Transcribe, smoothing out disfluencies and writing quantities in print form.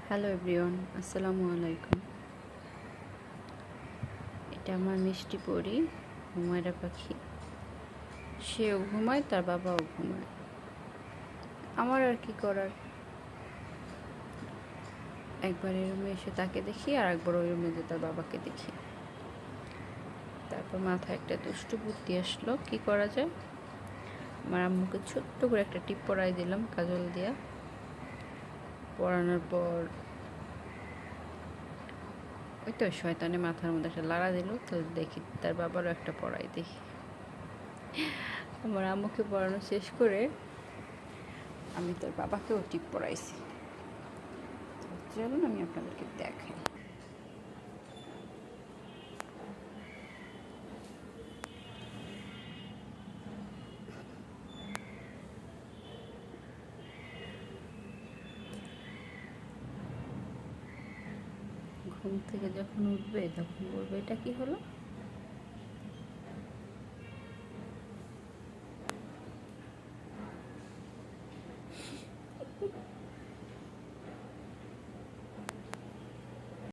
Hello everyone, আসসালামু আলাইকুম। এটা আমার মিষ্টি পরি হুমায়রা পাখি। সেও ঘুমায়, তার বাবাও ঘুমায়। আমার আর কি করার, একবার এই রুমে এসে তাকে দেখি, আর একবার ওই রুমে যে তার বাবাকে দেখি। তারপর মাথায় একটা দুষ্টু বুদ্ধি আসলো, কি করা যায়। আমার আম্মুকে ছোট্ট করে একটা টিপ পরাই দিলাম কাজল দিয়া। পরানোর পর ওই তো শয়তানে মাথার মধ্যে একটা লাড়া দিল, তো দেখি তার বাবারও একটা পরাই দেখি। আমার আম্মুকে পড়ানো শেষ করে আমি তার বাবাকেও টিপ পরাইছি। চলুন আমি আপনাদেরকে দেখাই। ঘুম থেকে যখন উঠবে তখন বলবে এটা কি হলো।